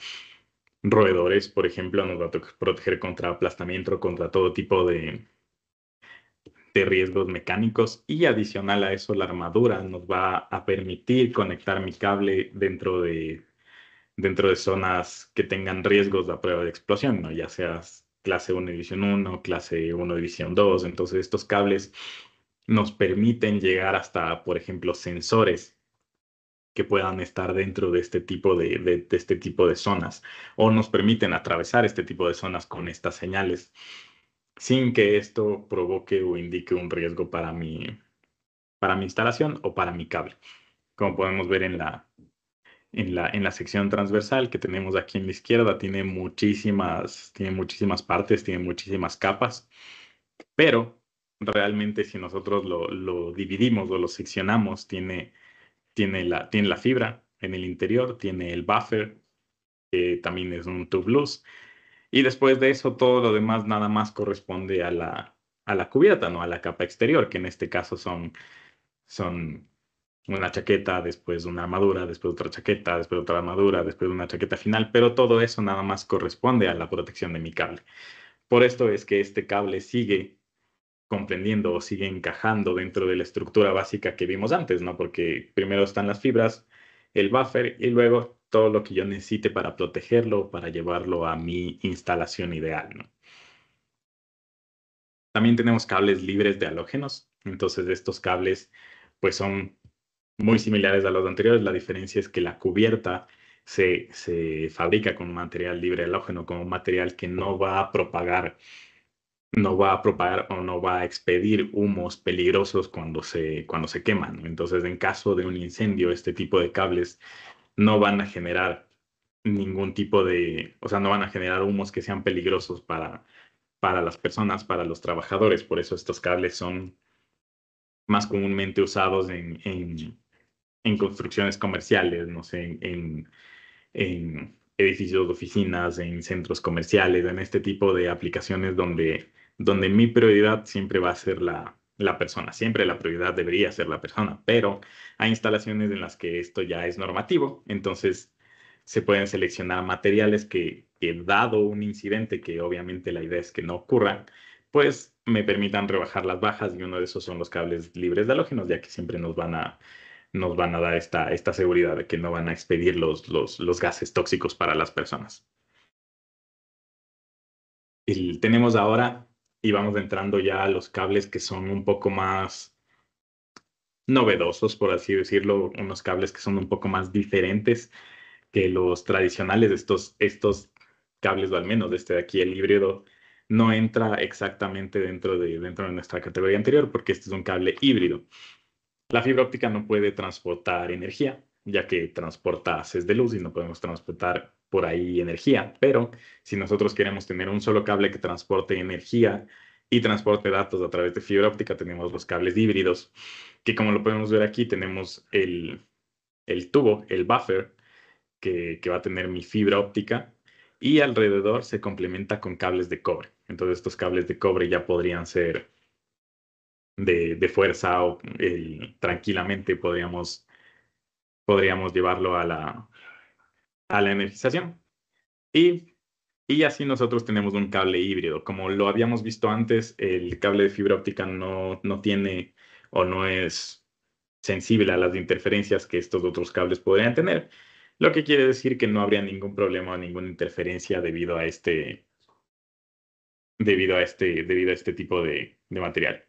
roedores, por ejemplo, nos va a proteger contra aplastamiento, contra todo tipo de riesgos mecánicos, y adicional a eso la armadura nos va a permitir conectar mi cable dentro de zonas que tengan riesgos de prueba de explosión, ¿no? Ya seas clase 1 División 1, clase 1 División 2. Entonces estos cables nos permiten llegar hasta, por ejemplo, sensores que puedan estar dentro de este tipo de este tipo de zonas, o nos permiten atravesar este tipo de zonas con estas señales sin que esto provoque o indique un riesgo para mi instalación o para mi cable. Como podemos ver en la sección transversal que tenemos aquí en la izquierda, tiene muchísimas partes, tiene muchísimas capas, pero realmente si nosotros lo dividimos o lo seccionamos, tiene la fibra en el interior, tiene el buffer, que también es un tubeless, y después de eso todo lo demás nada más corresponde a la cubierta, ¿no? A la capa exterior, que en este caso son una chaqueta, después una armadura, después otra chaqueta, después otra armadura, después una chaqueta final, pero todo eso nada más corresponde a la protección de mi cable. Por esto es que este cable sigue comprendiendo o sigue encajando dentro de la estructura básica que vimos antes, ¿no? Porque primero están las fibras, el buffer y luego todo lo que yo necesite para protegerlo, para llevarlo a mi instalación ideal, ¿no? También tenemos cables libres de halógenos. Entonces estos cables pues son muy similares a los anteriores. La diferencia es que la cubierta se fabrica con material libre de halógeno, con un material que no va a propagar o no va a expedir humos peligrosos cuando se queman, ¿no? Entonces, en caso de un incendio, este tipo de cables no van a generar o sea, no van a generar humos que sean peligrosos para las personas, para los trabajadores. Por eso estos cables son más comúnmente usados en construcciones comerciales, no sé, en edificios de oficinas, en centros comerciales, en este tipo de aplicaciones donde mi prioridad siempre va a ser la persona. Siempre la prioridad debería ser la persona, pero hay instalaciones en las que esto ya es normativo. Entonces se pueden seleccionar materiales que dado un incidente, que obviamente la idea es que no ocurra, pues me permitan rebajar las bajas, y uno de esos son los cables libres de halógenos, ya que siempre nos van a dar esta seguridad de que no van a expedir los gases tóxicos para las personas. Tenemos ahora, y vamos entrando ya a los cables que son un poco más novedosos, por así decirlo, unos cables que son un poco más diferentes que los tradicionales. Estos cables, o al menos este de aquí, el híbrido, no entra exactamente dentro de nuestra categoría anterior, porque este es un cable híbrido. La fibra óptica no puede transportar energía, ya que transporta haces de luz y no podemos transportar por ahí energía. Pero si nosotros queremos tener un solo cable que transporte energía y transporte datos a través de fibra óptica, tenemos los cables híbridos, que como lo podemos ver aquí, tenemos el tubo, el buffer, que va a tener mi fibra óptica y alrededor se complementa con cables de cobre. Entonces estos cables de cobre ya podrían ser de fuerza o tranquilamente podríamos llevarlo a la energización. Y, y así nosotros tenemos un cable híbrido. Como lo habíamos visto antes, el cable de fibra óptica no tiene o no es sensible a las interferencias que estos otros cables podrían tener, lo que quiere decir que no habría ningún problema o ninguna interferencia debido a este tipo de material.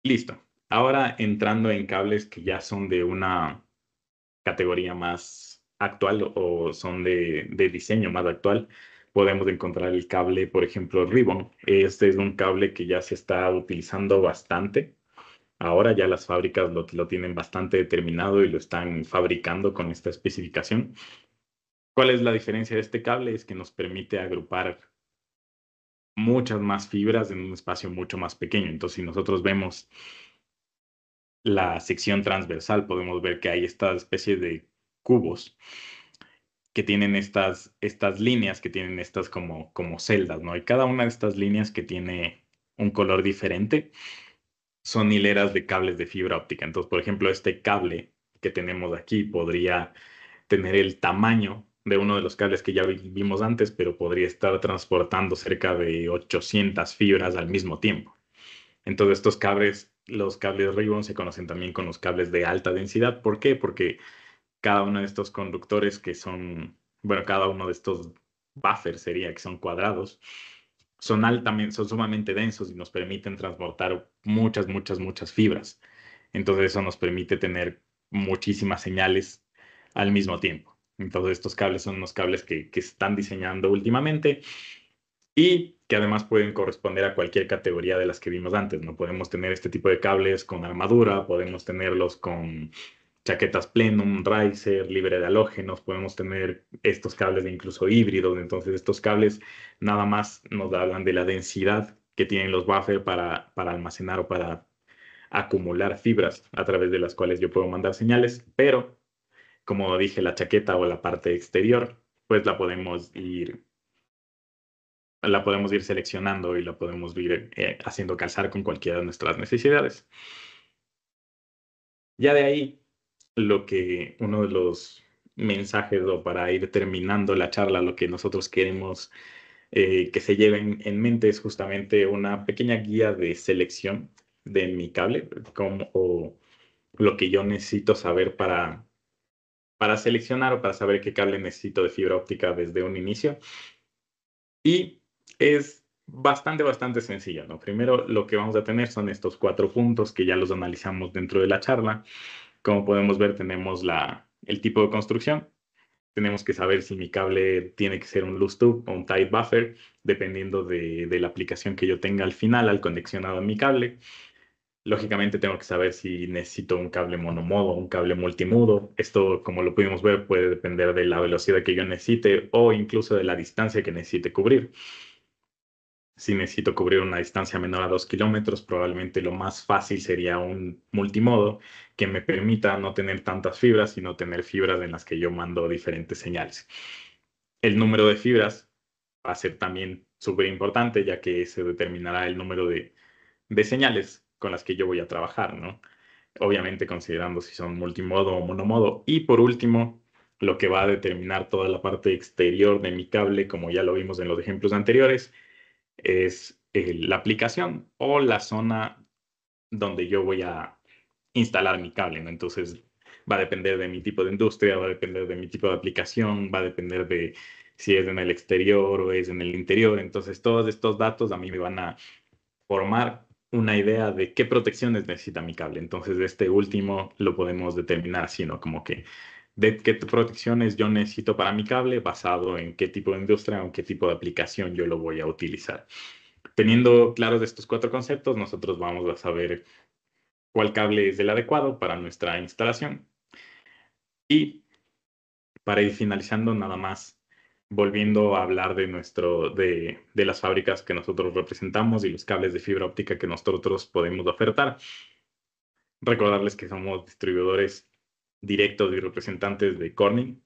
Listo. Ahora entrando en cables que ya son de una categoría más actual o son de diseño más actual, podemos encontrar el cable, por ejemplo, Ribbon. Este es un cable que ya se está utilizando bastante. Ahora ya las fábricas lo tienen bastante determinado y lo están fabricando con esta especificación. ¿Cuál es la diferencia de este cable? Es que nos permite agrupar muchas más fibras en un espacio mucho más pequeño. Entonces, si nosotros vemos la sección transversal, podemos ver que hay esta especie de cubos que tienen estas líneas, que tienen estas como celdas, ¿no? Y cada una de estas líneas que tiene un color diferente son hileras de cables de fibra óptica. Entonces, por ejemplo, este cable que tenemos aquí podría tener el tamaño de uno de los cables que ya vimos antes, pero podría estar transportando cerca de 800 fibras al mismo tiempo. Entonces, estos cables, los cables Ribbon se conocen también con los cables de alta densidad. ¿Por qué? Porque cada uno de estos conductores que son, bueno, cada uno de estos buffers sería que son cuadrados, son sumamente densos y nos permiten transportar muchas fibras. Entonces eso nos permite tener muchísimas señales al mismo tiempo. Entonces estos cables son unos cables que se están diseñando últimamente y que además pueden corresponder a cualquier categoría de las que vimos antes. No podemos tener este tipo de cables con armadura, podemos tenerlos con chaquetas Plenum, Riser, libre de halógenos, podemos tener estos cables de incluso híbridos. Entonces estos cables nada más nos hablan de la densidad que tienen los buffers para almacenar o para acumular fibras a través de las cuales yo puedo mandar señales, pero como dije, la chaqueta o la parte exterior, pues la podemos ir seleccionando y la podemos ir haciendo calzar con cualquiera de nuestras necesidades. Ya de ahí, uno de los mensajes o para ir terminando la charla, lo que nosotros queremos que se lleven en mente es justamente una pequeña guía de selección de mi cable, o lo que yo necesito saber para seleccionar o para saber qué cable necesito de fibra óptica desde un inicio. Y es bastante sencillo, ¿no? Primero, lo que vamos a tener son estos 4 puntos que ya los analizamos dentro de la charla. Como podemos ver, tenemos el tipo de construcción. Tenemos que saber si mi cable tiene que ser un loose tube o un tight buffer, dependiendo de la aplicación que yo tenga al final, al conexionado a mi cable. Lógicamente tengo que saber si necesito un cable monomodo o un cable multimodo. Esto, como lo pudimos ver, puede depender de la velocidad que yo necesite o incluso de la distancia que necesite cubrir. Si necesito cubrir una distancia menor a 2 kilómetros, probablemente lo más fácil sería un multimodo que me permita no tener tantas fibras, sino tener fibras en las que yo mando diferentes señales. El número de fibras va a ser también súper importante, ya que se determinará el número de señales con las que yo voy a trabajar, ¿no? Obviamente considerando si son multimodo o monomodo. Y por último, lo que va a determinar toda la parte exterior de mi cable, como ya lo vimos en los ejemplos anteriores, es la aplicación o la zona donde yo voy a instalar mi cable, ¿no? Entonces va a depender de mi tipo de industria, va a depender de mi tipo de aplicación, va a depender de si es en el exterior o es en el interior. Entonces todos estos datos a mí me van a formar una idea de qué protecciones necesita mi cable. Entonces este último lo podemos determinar así, ¿no? Como que de qué protecciones yo necesito para mi cable basado en qué tipo de industria o en qué tipo de aplicación yo lo voy a utilizar. Teniendo claros estos 4 conceptos, nosotros vamos a saber cuál cable es el adecuado para nuestra instalación. Y para ir finalizando, nada más volviendo a hablar de las fábricas que nosotros representamos y los cables de fibra óptica que nosotros podemos ofertar. Recordarles que somos distribuidores directos y representantes de Corning,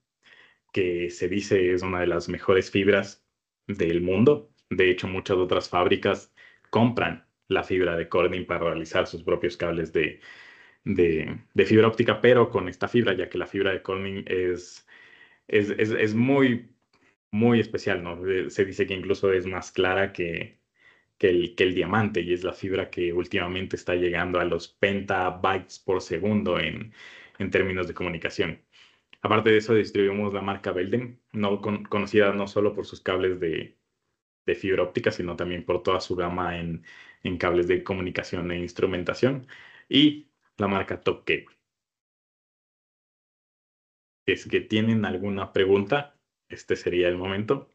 que se dice es una de las mejores fibras del mundo. De hecho, muchas otras fábricas compran la fibra de Corning para realizar sus propios cables de fibra óptica, pero con esta fibra, ya que la fibra de Corning es muy, muy especial, ¿no? Se dice que incluso es más clara que el diamante, y es la fibra que últimamente está llegando a los petabytes por segundo en términos de comunicación. Aparte de eso, distribuimos la marca Belden, conocida no solo por sus cables de fibra óptica, sino también por toda su gama en cables de comunicación e instrumentación, y la marca Top Cable. Si es que tienen alguna pregunta, este sería el momento.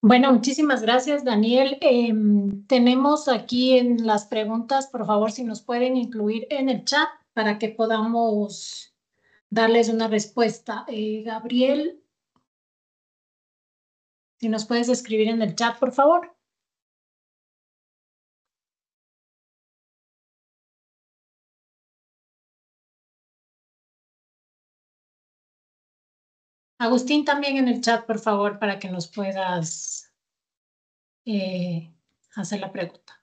Bueno, muchísimas gracias, Daniel. Tenemos aquí en las preguntas, por favor, si nos pueden incluir en el chat para que podamos darles una respuesta. Gabriel, si nos puedes escribir en el chat, por favor. Agustín, también en el chat, por favor, para que nos puedas hacer la pregunta.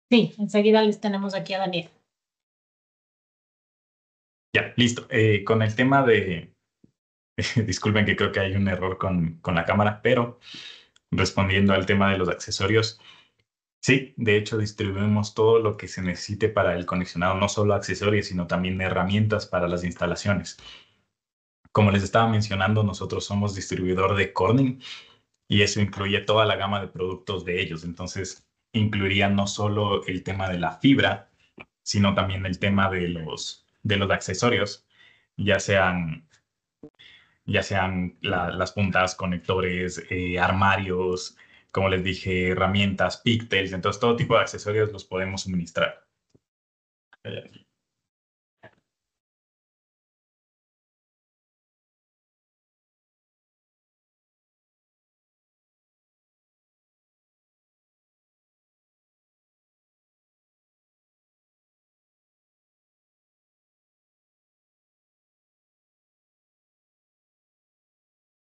Sí, enseguida les tenemos aquí a Daniel. Ya, listo. Con el tema de... Disculpen que creo que hay un error con la cámara, pero respondiendo al tema de los accesorios, sí, de hecho distribuimos todo lo que se necesite para el conexionado, no solo accesorios, sino también herramientas para las instalaciones. Como les estaba mencionando, nosotros somos distribuidor de Corning y eso incluye toda la gama de productos de ellos. Entonces, incluiría no solo el tema de la fibra, sino también el tema de los accesorios, ya sean las puntas, conectores, armarios, como les dije, herramientas, pigtails. Entonces todo tipo de accesorios los podemos suministrar.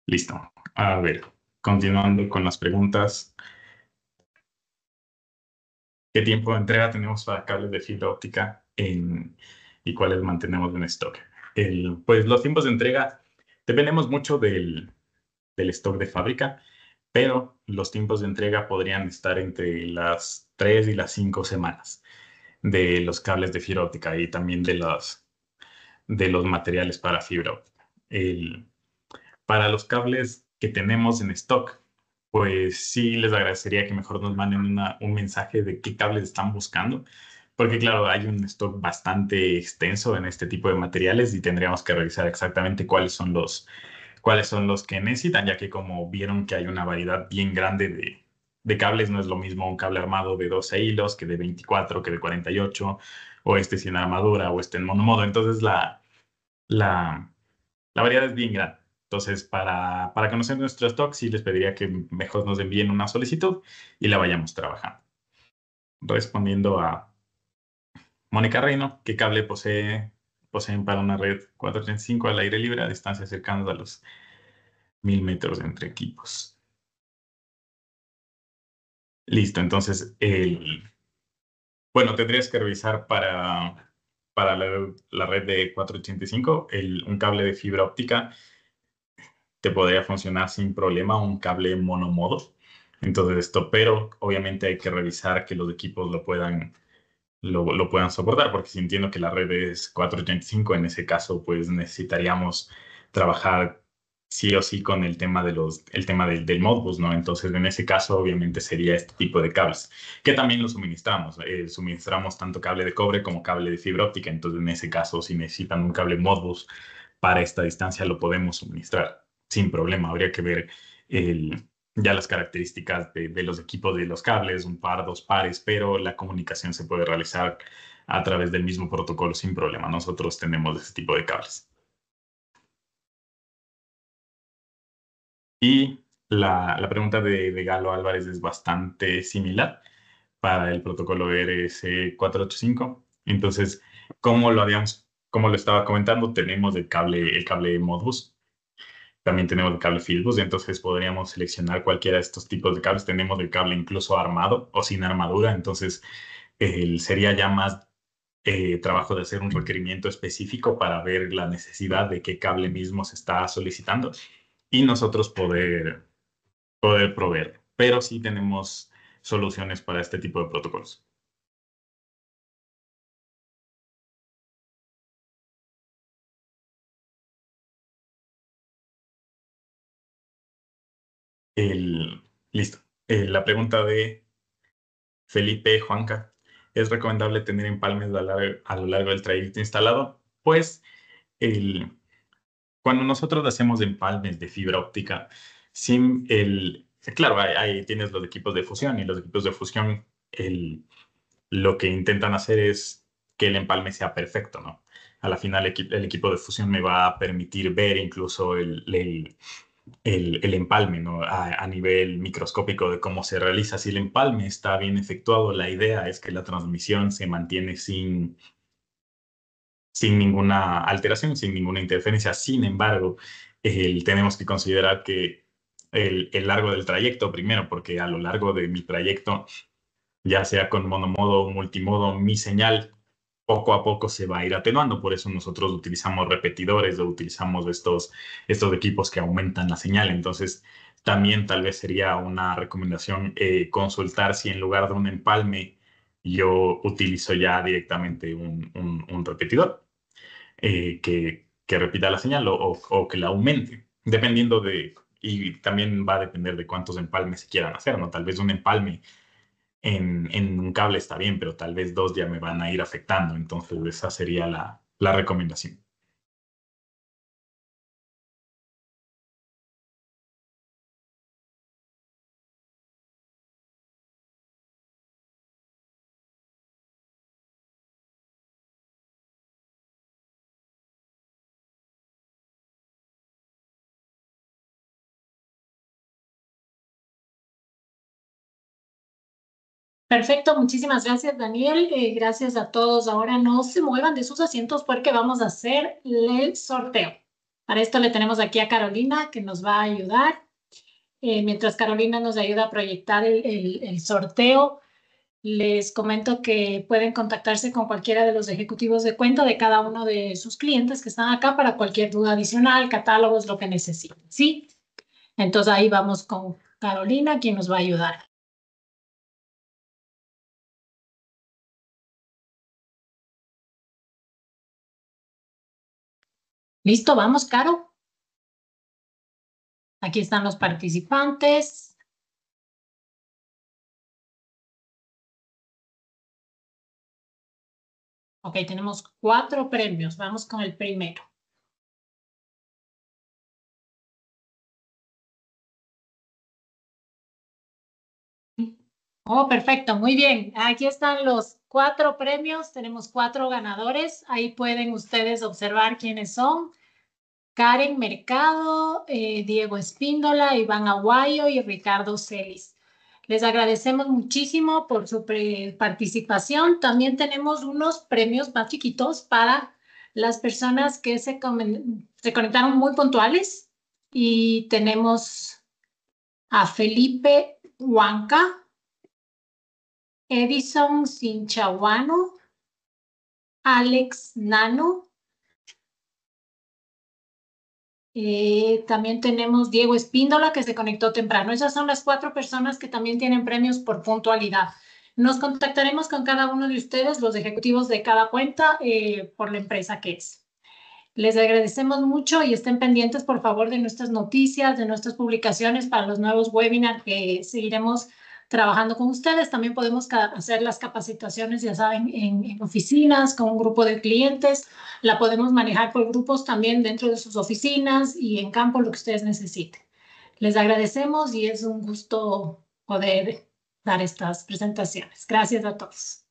Listo. A ver, continuando con las preguntas. ¿Qué tiempo de entrega tenemos para cables de fibra óptica y cuáles mantenemos en stock? Pues los tiempos de entrega dependemos mucho del stock de fábrica, pero los tiempos de entrega podrían estar entre las 3 y las 5 semanas de los cables de fibra óptica y también de los materiales para fibra óptica. Para los cables que tenemos en stock, pues sí les agradecería que mejor nos manden un mensaje de qué cables están buscando, porque claro, hay un stock bastante extenso en este tipo de materiales y tendríamos que revisar exactamente cuáles son cuáles son los que necesitan, ya que como vieron que hay una variedad bien grande de cables, no es lo mismo un cable armado de 12 hilos que de 24, que de 48, o este sin armadura, o este en monomodo. Entonces la, la variedad es bien grande. Entonces, para conocer nuestro stock, sí les pediría que mejor nos envíen una solicitud y la vayamos trabajando. Respondiendo a Mónica Reino, ¿qué cable poseen para una red 435 al aire libre a distancias cercanas a los 1000 metros entre equipos? Listo, entonces, bueno, tendrías que revisar para la red de 485, un cable de fibra óptica te podría funcionar sin problema un cable monomodo. Entonces esto, pero obviamente hay que revisar que los equipos lo puedan soportar, porque si entiendo que la red es 485, en ese caso pues necesitaríamos trabajar sí o sí con el tema el tema del Modbus, ¿no? Entonces en ese caso obviamente sería este tipo de cables, que también lo suministramos. Suministramos tanto cable de cobre como cable de fibra óptica, entonces en ese caso si necesitan un cable Modbus para esta distancia lo podemos suministrar sin problema. Habría que ver ya las características de los equipos de los cables, un par, dos pares, pero la comunicación se puede realizar a través del mismo protocolo sin problema. Nosotros tenemos ese tipo de cables. Y la pregunta de Galo Álvarez es bastante similar para el protocolo RS485. Entonces, como lo estaba comentando, tenemos el cable Modbus. También tenemos el cable Fieldbus, entonces podríamos seleccionar cualquiera de estos tipos de cables. Tenemos el cable incluso armado o sin armadura, entonces sería ya más trabajo de hacer un requerimiento específico para ver la necesidad de qué cable mismo se está solicitando y nosotros poder proveer. Pero sí tenemos soluciones para este tipo de protocolos. Listo. La pregunta de Felipe Juanca. ¿Es recomendable tener empalmes a lo largo del trayecto instalado? Pues el, cuando nosotros hacemos empalmes de fibra óptica, claro, ahí tienes los equipos de fusión y los equipos de fusión lo que intentan hacer es que el empalme sea perfecto, ¿no? A la final el equipo de fusión me va a permitir ver incluso el empalme, ¿no? A nivel microscópico de cómo se realiza. Si el empalme está bien efectuado, la idea es que la transmisión se mantiene sin ninguna alteración, sin ninguna interferencia. Sin embargo, tenemos que considerar que el largo del trayecto primero, porque a lo largo de mi trayecto, ya sea con monomodo o multimodo, mi señal poco a poco se va a ir atenuando. Por eso nosotros utilizamos repetidores o utilizamos estos equipos que aumentan la señal. Entonces, también tal vez sería una recomendación consultar si en lugar de un empalme yo utilizo ya directamente un repetidor que repita la señal o que la aumente, dependiendo y también va a depender de cuántos empalmes se quieran hacer, ¿no? Tal vez un empalme en un cable está bien, pero tal vez dos ya me van a ir afectando. Entonces, esa sería la recomendación. Perfecto, muchísimas gracias, Daniel. Gracias a todos. Ahora no se muevan de sus asientos porque vamos a hacer el sorteo. Para esto le tenemos aquí a Carolina que nos va a ayudar. Mientras Carolina nos ayuda a proyectar el sorteo, les comento que pueden contactarse con cualquiera de los ejecutivos de cuenta de cada uno de sus clientes que están acá para cualquier duda adicional, catálogos, lo que necesiten, ¿sí? Entonces ahí vamos con Carolina, quien nos va a ayudar. ¿Listo? Vamos, Caro. Aquí están los participantes. Ok, tenemos 4 premios. Vamos con el primero. Oh, perfecto, muy bien. Aquí están los 4 premios. Tenemos 4 ganadores. Ahí pueden ustedes observar quiénes son. Karen Mercado, Diego Espíndola, Iván Aguayo y Ricardo Celis. Les agradecemos muchísimo por su participación. También tenemos unos premios más chiquitos para las personas que se conectaron muy puntuales. Y tenemos a Felipe Huanca, Edison Sinchahuano, Alex Nano. También tenemos Diego Espíndola, que se conectó temprano. Esas son las 4 personas que también tienen premios por puntualidad. Nos contactaremos con cada uno de ustedes, los ejecutivos de cada cuenta, por la empresa que es. Les agradecemos mucho y estén pendientes, por favor, de nuestras noticias, de nuestras publicaciones para los nuevos webinars que seguiremos trabajando con ustedes. También podemos hacer las capacitaciones, ya saben, en oficinas, con un grupo de clientes. La podemos manejar por grupos también dentro de sus oficinas y en campo, lo que ustedes necesiten. Les agradecemos y es un gusto poder dar estas presentaciones. Gracias a todos.